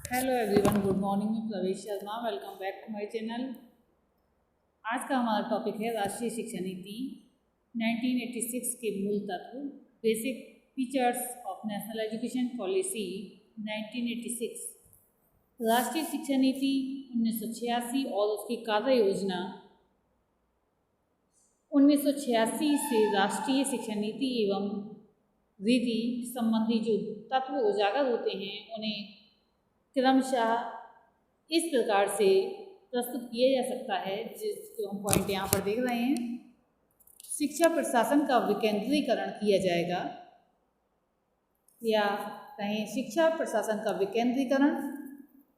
Hello everyone, good morning. मैं Pravesh Sharma, welcome back to my channel. आज का हमारा टॉपिक है राष्ट्रीय शिक्षा नीति 1986 के मूल तत्व, basic features of national education policy 1986। राष्ट्रीय शिक्षा नीति 1986 और उसकी कार्य योजना 1986 से राष्ट्रीय शिक्षा नीति एवं रीति संबंधी जो तत्व उजागर होते हैं उन्हें क्रमशः इस प्रकार से प्रस्तुत किया जा सकता है, जिसको हम पॉइंट यहाँ पर देख रहे हैं। शिक्षा प्रशासन का विकेंद्रीकरण किया जाएगा, या कहें शिक्षा प्रशासन का विकेंद्रीकरण।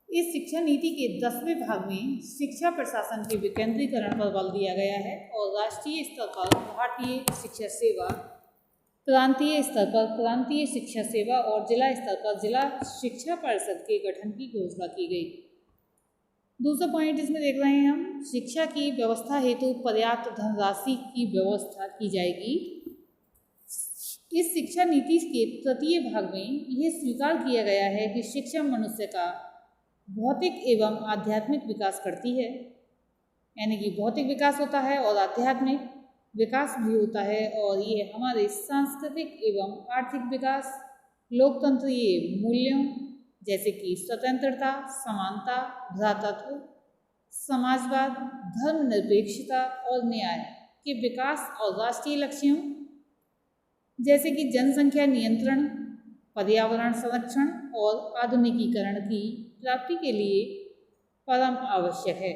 इस शिक्षा नीति के 10वें भाग में शिक्षा प्रशासन के विकेंद्रीकरण पर बल दिया गया है और राष्ट्रीय स्तर पर भारतीय शिक्षा सेवा, प्रांतीय स्तर पर प्रांतीय शिक्षा सेवा और जिला स्तर पर जिला शिक्षा परिषद के गठन की घोषणा की गई। दूसरा पॉइंट इसमें देख रहे हैं हम, शिक्षा की व्यवस्था हेतु पर्याप्त धनराशि की व्यवस्था की जाएगी। इस शिक्षा नीति के तृतीय भाग में यह स्वीकार किया गया है कि शिक्षा मनुष्य का भौतिक एवं आध्यात्मिक विकास करती है, यानी कि भौतिक विकास होता है और आध्यात्मिक विकास भी होता है, और ये हमारे सांस्कृतिक एवं आर्थिक विकास, लोकतंत्रीय मूल्यों जैसे कि स्वतंत्रता, समानता, भ्रातृत्व, समाजवाद, धर्मनिरपेक्षता और न्याय के विकास और राष्ट्रीय लक्ष्यों जैसे कि जनसंख्या नियंत्रण, पर्यावरण संरक्षण और आधुनिकीकरण की प्राप्ति के लिए परम आवश्यक है।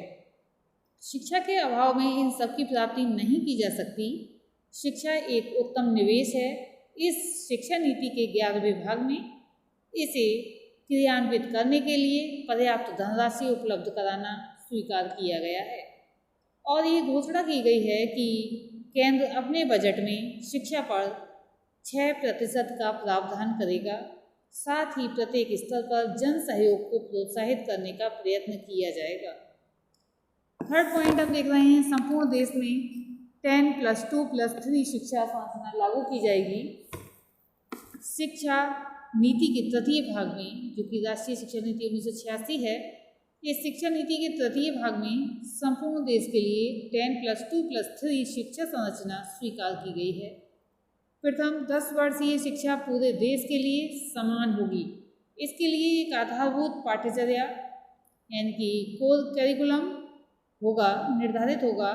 शिक्षा के अभाव में इन सब की प्राप्ति नहीं की जा सकती। शिक्षा एक उत्तम निवेश है। इस शिक्षा नीति के 11वें भाग में इसे क्रियान्वित करने के लिए पर्याप्त धनराशि उपलब्ध कराना स्वीकार किया गया है और ये घोषणा की गई है कि केंद्र अपने बजट में शिक्षा पर 6% का प्रावधान करेगा। साथ ही प्रत्येक स्तर पर जन सहयोग को प्रोत्साहित करने का प्रयत्न किया जाएगा। थर्ड पॉइंट हम देख रहे हैं, संपूर्ण देश में 10+2+3 शिक्षा संरचना लागू की जाएगी। शिक्षा नीति के तृतीय भाग में, जो कि राष्ट्रीय शिक्षा नीति 1986 है, इस शिक्षा नीति के तृतीय भाग में संपूर्ण देश के लिए 10+2+3 शिक्षा संरचना स्वीकार की गई है। प्रथम 10 वर्षीय शिक्षा पूरे देश के लिए समान होगी। इसके लिए एक आधारभूत पाठ्यचर्या यानी कि कोर करिकुलम होगा, निर्धारित होगा।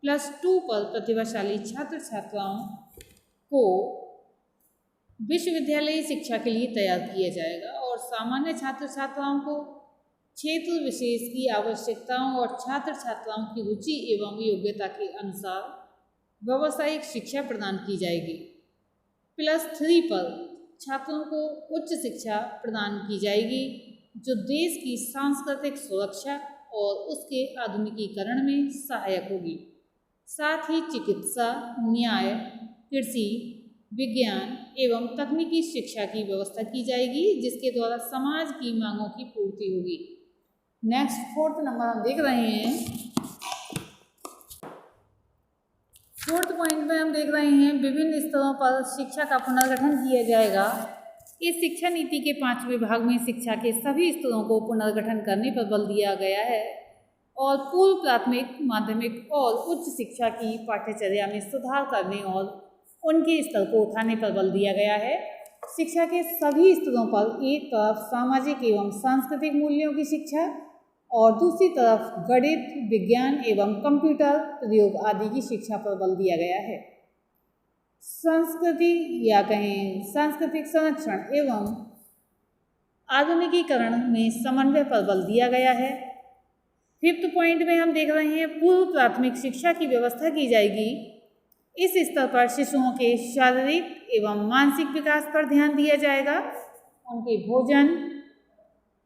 +2 पर प्रतिभाशाली छात्र छात्राओं को विश्वविद्यालयी शिक्षा के लिए तैयार किया जाएगा और सामान्य छात्र छात्राओं को क्षेत्र विशेष की आवश्यकताओं और छात्र छात्राओं की रुचि एवं योग्यता के अनुसार व्यावसायिक शिक्षा प्रदान की जाएगी। +3 पर छात्रों को उच्च शिक्षा प्रदान की जाएगी, जो देश की सांस्कृतिक सुरक्षा और उसके आधुनिकीकरण में सहायक होगी। साथ ही चिकित्सा, न्याय, कृषि, विज्ञान एवं तकनीकी शिक्षा की व्यवस्था की जाएगी, जिसके द्वारा समाज की मांगों की पूर्ति होगी। नेक्स्ट 4th नंबर हम देख रहे हैं। 4th पॉइंट में हम देख रहे हैं, विभिन्न स्तरों पर शिक्षा का पुनर्गठन किया जाएगा। इस शिक्षा नीति के 5वें भाग में शिक्षा के सभी स्तरों को पुनर्गठन करने पर बल दिया गया है और पूर्व प्राथमिक, माध्यमिक और उच्च शिक्षा की पाठ्यचर्या में सुधार करने और उनके स्तर को उठाने पर बल दिया गया है। शिक्षा के सभी स्तरों पर एक तरफ सामाजिक एवं सांस्कृतिक मूल्यों की शिक्षा और दूसरी तरफ गणित, विज्ञान एवं कंप्यूटर प्रयोग आदि की शिक्षा पर बल दिया गया है। संस्कृति या कहें सांस्कृतिक संरक्षण एवं आधुनिकीकरण में समन्वय पर बल दिया गया है। 5th पॉइंट में हम देख रहे हैं, पूर्व प्राथमिक शिक्षा की व्यवस्था की जाएगी। इस स्तर पर शिशुओं के शारीरिक एवं मानसिक विकास पर ध्यान दिया जाएगा। उनके भोजन,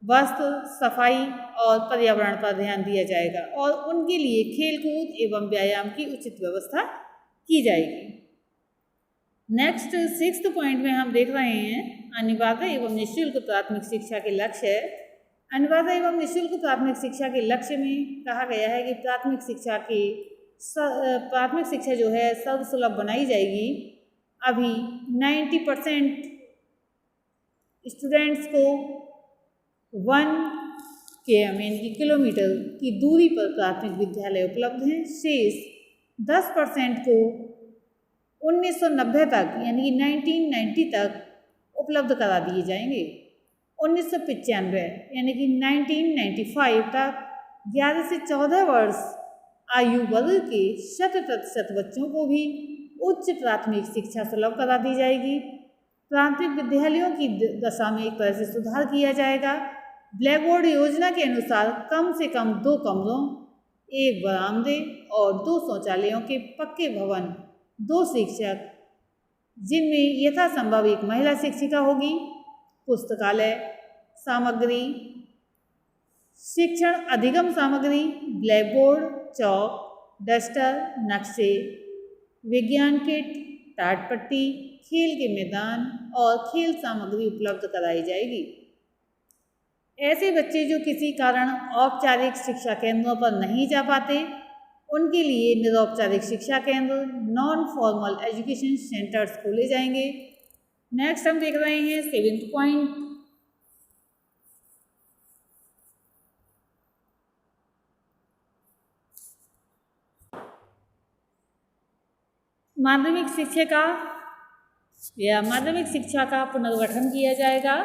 वस्त्र, सफाई और पर्यावरण पर ध्यान दिया जाएगा और उनके लिए खेलकूद एवं व्यायाम की उचित व्यवस्था की जाएगी। नेक्स्ट 6th पॉइंट में हम देख रहे हैं, अनिवार्य एवं निःशुल्क प्राथमिक शिक्षा के लक्ष्य है। अनिवार्य एवं निःशुल्क प्राथमिक शिक्षा के लक्ष्य में कहा गया है कि प्राथमिक शिक्षा जो है सर्वसुलभ बनाई जाएगी। अभी 90% स्टूडेंट्स को 1 km यानी कि किलोमीटर की दूरी पर प्राथमिक विद्यालय उपलब्ध हैं। शेष 10% को 1990 तक यानी कि 1990 तक उपलब्ध करा दिए जाएंगे। 1995 यानी कि 1995 तक 11 से 14 वर्ष आयु वर्ग के 100% बच्चों को भी उच्च प्राथमिक शिक्षा सुलभ करा दी जाएगी। प्राथमिक विद्यालयों की दशा में एक तरह से सुधार किया जाएगा। ब्लैक बोर्ड योजना के अनुसार कम से कम 2 कमरों, 1 बरामदे और 2 शौचालयों के पक्के भवन, 2 शिक्षक जिनमें यथासंभव एक महिला शिक्षिका होगी, पुस्तकालय सामग्री, शिक्षण अधिगम सामग्री, ब्लैक बोर्ड, चौक, डस्टर, नक्शे, विज्ञान किट, टाटपट्टी, खेल के मैदान और खेल सामग्री उपलब्ध कराई जाएगी। ऐसे बच्चे जो किसी कारण औपचारिक शिक्षा केंद्रों पर नहीं जा पाते, उनके लिए निरौपचारिक शिक्षा केंद्र नॉन फॉर्मल एजुकेशन सेंटर्स खोले जाएंगे। नेक्स्ट हम देख रहे हैं 7th पॉइंट, माध्यमिक शिक्षा का पुनर्गठन किया जाएगा।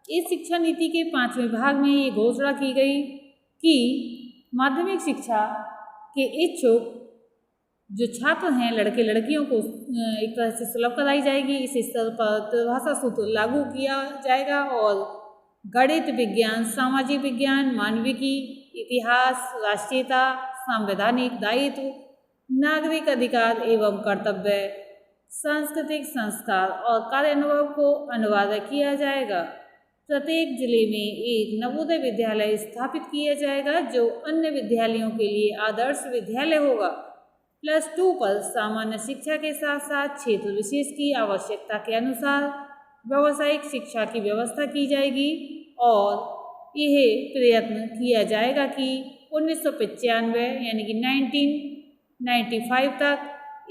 इस शिक्षा नीति के 5वें भाग में ये घोषणा की गई कि माध्यमिक शिक्षा के इच्छुक जो छात्र हैं, लड़के लड़कियों को एक तरह से सुलभ कराई जाएगी। इस स्तर पर त्रिभाषा सूत्र लागू किया जाएगा और गणित, विज्ञान, सामाजिक विज्ञान, मानविकी, इतिहास, राष्ट्रीयता, संवैधानिक दायित्व, नागरिक अधिकार एवं कर्तव्य, सांस्कृतिक संस्कार और कार्य अनुभव को अनिवार्य किया जाएगा। प्रत्येक जिले में एक नवोदय विद्यालय स्थापित किया जाएगा जो अन्य विद्यालयों के लिए आदर्श विद्यालय होगा। +2 पर सामान्य शिक्षा के साथ साथ क्षेत्र विशेष की आवश्यकता के अनुसार व्यावसायिक शिक्षा की व्यवस्था की जाएगी और यह प्रयत्न किया जाएगा कि 1995 यानी कि 1995 तक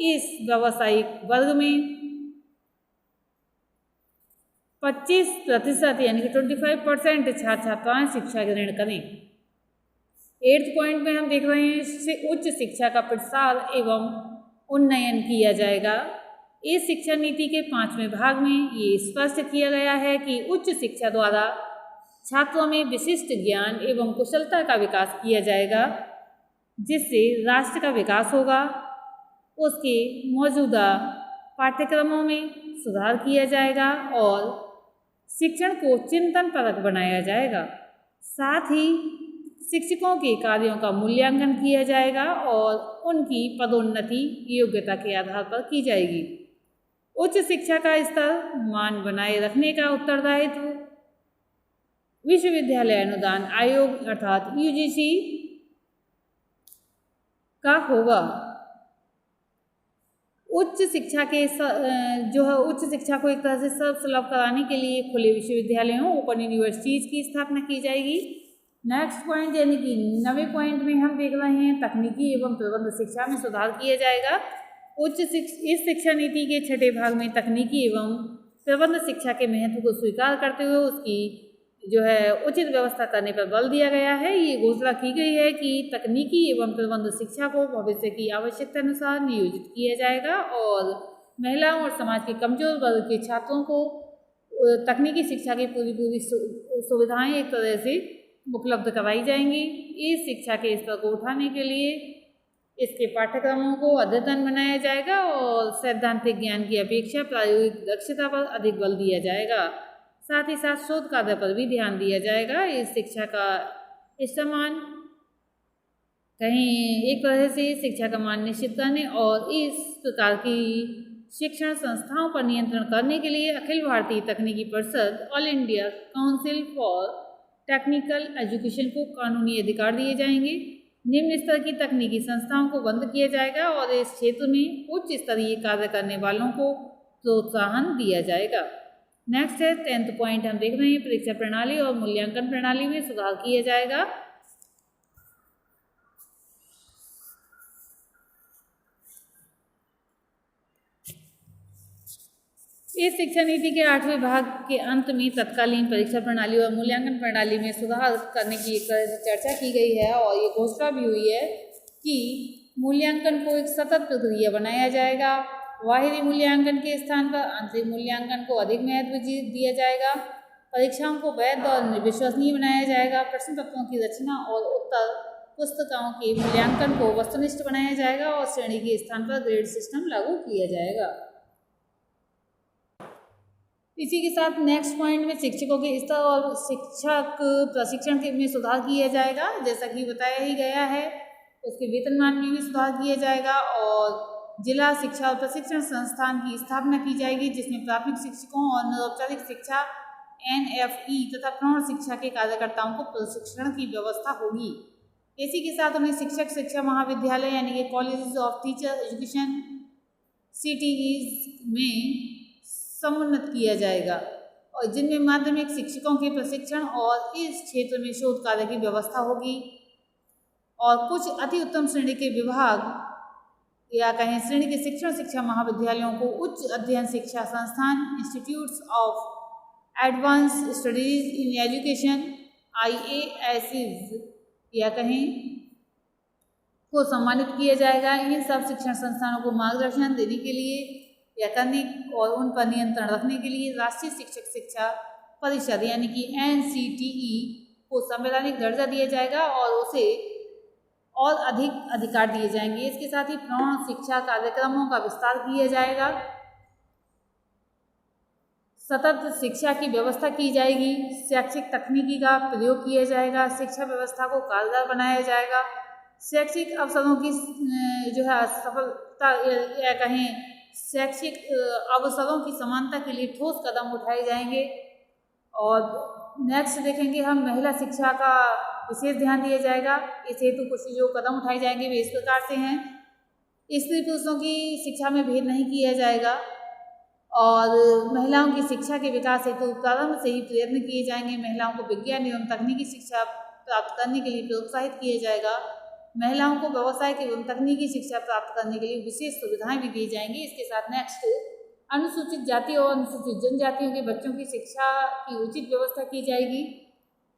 इस व्यावसायिक वर्ग में 25% यानी कि 25% छात्र छात्राएं शिक्षा ग्रहण करें। 8th पॉइंट में हम देख रहे हैं उच्च शिक्षा का प्रसार एवं उन्नयन किया जाएगा। इस शिक्षा नीति के 5वें भाग में ये स्पष्ट किया गया है कि उच्च शिक्षा द्वारा छात्रों में विशिष्ट ज्ञान एवं कुशलता का विकास किया जाएगा, जिससे राष्ट्र का विकास होगा। उसके मौजूदा पाठ्यक्रमों में सुधार किया जाएगा और शिक्षण को चिंतन परक बनाया जाएगा। साथ ही शिक्षकों के कार्यों का मूल्यांकन किया जाएगा और उनकी पदोन्नति योग्यता के आधार पर की जाएगी। उच्च शिक्षा का स्तर मान बनाए रखने का उत्तरदायित्व विश्वविद्यालय अनुदान आयोग अर्थात UGC का होगा। उच्च शिक्षा को एक तरह से सर्वसुलभ कराने के लिए खुले विश्वविद्यालयों ओपन यूनिवर्सिटीज़ की स्थापना की जाएगी। नेक्स्ट पॉइंट यानी कि 9वें पॉइंट में हम देख रहे हैं तकनीकी एवं प्रबंध शिक्षा में सुधार किया जाएगा। इस शिक्षा नीति के 6ठे भाग में तकनीकी एवं प्रबंध शिक्षा के महत्व को स्वीकार करते हुए उसकी उचित व्यवस्था करने पर बल दिया गया है। ये घोषणा की गई है कि तकनीकी एवं प्रबंध शिक्षा को भविष्य की आवश्यकता अनुसार नियोजित किया जाएगा और महिलाओं और समाज के कमजोर वर्ग के छात्रों को तकनीकी शिक्षा की पूरी सुविधाएं एक तरह से उपलब्ध करवाई जाएंगी। इस शिक्षा के स्तर को उठाने के लिए इसके पाठ्यक्रमों को अद्यतन बनाया जाएगा और सैद्धांतिक ज्ञान की अपेक्षा प्रायोगिक दक्षता पर अधिक बल दिया जाएगा। साथ ही साथ शोध कार्य पर भी ध्यान दिया जाएगा। इस शिक्षा का इस्तेमाल कहीं एक तरह से शिक्षा का मान निश्चित करने और इस प्रकार की शिक्षण संस्थाओं पर नियंत्रण करने के लिए अखिल भारतीय तकनीकी परिषद all India council for technical education को कानूनी अधिकार दिए जाएंगे। निम्न स्तर की तकनीकी संस्थाओं को बंद किया जाएगा और इस क्षेत्र में उच्च स्तरीय कार्य करने वालों को प्रोत्साहन दिया जाएगा। नेक्स्ट है 10th पॉइंट हम देख रहे हैं परीक्षा प्रणाली और मूल्यांकन प्रणाली में सुधार किया जाएगा। इस शिक्षा नीति के 8वें भाग के अंत में तत्कालीन परीक्षा प्रणाली और मूल्यांकन प्रणाली में सुधार करने की एक तरह से चर्चा की गई है और ये घोषणा भी हुई है कि मूल्यांकन को एक सतत प्रक्रिया बनाया जाएगा। बाहरी मूल्यांकन के स्थान पर आंतरिक मूल्यांकन को अधिक महत्व दिया जाएगा। परीक्षाओं को वैध और विश्वसनीय बनाया जाएगा। प्रश्न पत्रों की रचना और उत्तर पुस्तिकाओं के मूल्यांकन को वस्तुनिष्ठ बनाया जाएगा और श्रेणी के स्थान पर ग्रेड सिस्टम लागू किया जाएगा। इसी के साथ नेक्स्ट पॉइंट में शिक्षकों के स्तर और शिक्षक प्रशिक्षण के में सुधार किया जाएगा। जैसा कि बताया ही गया है, उसके वेतनमान में भी सुधार किया जाएगा और जिला शिक्षा और प्रशिक्षण संस्थान की स्थापना की जाएगी, जिसमें प्राथमिक शिक्षकों और अनौपचारिक शिक्षा NFE तथा प्रौढ़ शिक्षा के कार्यकर्ताओं को प्रशिक्षण की व्यवस्था होगी। इसी के साथ उन्हें शिक्षक शिक्षा महाविद्यालय यानी कि colleges of teacher education CTEs में समुन्नत किया जाएगा और जिनमें माध्यमिक शिक्षकों के प्रशिक्षण और इस क्षेत्र में शोध कार्य की व्यवस्था होगी। और कुछ अति उत्तम श्रेणी के विभाग या कहें श्रेणी के शिक्षा महाविद्यालयों को उच्च अध्ययन शिक्षा संस्थान institutes of advance studies in education IASs या कहें को सम्मानित किया जाएगा। इन सब शिक्षण संस्थानों को मार्गदर्शन देने के लिए या करने और उन पर नियंत्रण रखने के लिए राष्ट्रीय शिक्षक शिक्षा परिषद यानी कि NCTE को संवैधानिक दर्जा दिया जाएगा और उसे और अधिक अधिकार दिए जाएंगे। इसके साथ ही प्रौढ़ शिक्षा कार्यक्रमों का विस्तार किया जाएगा। सतत शिक्षा की व्यवस्था की जाएगी। शैक्षिक तकनीकी का प्रयोग किया जाएगा। शिक्षा व्यवस्था को कारगर बनाया जाएगा। शैक्षिक अवसरों की जो है सफलता या कहें शैक्षिक अवसरों की समानता के लिए ठोस कदम उठाए जाएंगे। और नेक्स्ट देखेंगे हम महिला शिक्षा का विशेष ध्यान दिया जाएगा। इस हेतु कुछ जो कदम उठाए जाएंगे वे इस प्रकार से हैं। स्त्री पुरुषों की शिक्षा में भेद नहीं किया जाएगा और महिलाओं की शिक्षा के विकास हेतु प्रारंभ से ही प्रयत्न किए जाएंगे। महिलाओं को विज्ञान एवं तकनीकी शिक्षा प्राप्त करने के लिए प्रोत्साहित किया जाएगा। महिलाओं को व्यवसायिक एवं तकनीकी शिक्षा प्राप्त करने के लिए विशेष सुविधाएं भी दी जाएंगी। इसके साथ नेक्स्ट अनुसूचित जाति और अनुसूचित जनजातियों के बच्चों की शिक्षा की उचित व्यवस्था की जाएगी।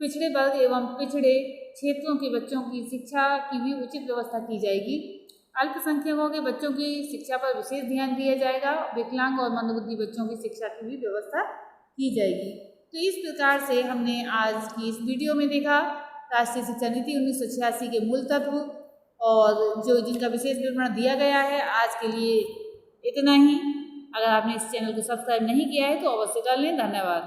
पिछड़े वर्ग एवं पिछड़े क्षेत्रों के बच्चों की शिक्षा की भी उचित व्यवस्था की जाएगी। अल्पसंख्यकों के बच्चों की शिक्षा पर विशेष ध्यान दिया जाएगा। विकलांग और मंदबुद्धि बच्चों की शिक्षा की भी व्यवस्था की जाएगी। तो इस प्रकार से हमने आज की इस वीडियो में देखा राष्ट्रीय शिक्षा नीति 1986 के मूल तत्व और जो जिनका विशेष विवरण दिया गया है। आज के लिए इतना ही। अगर आपने इस चैनल को सब्सक्राइब नहीं किया है तो अवश्य कर लें। धन्यवाद।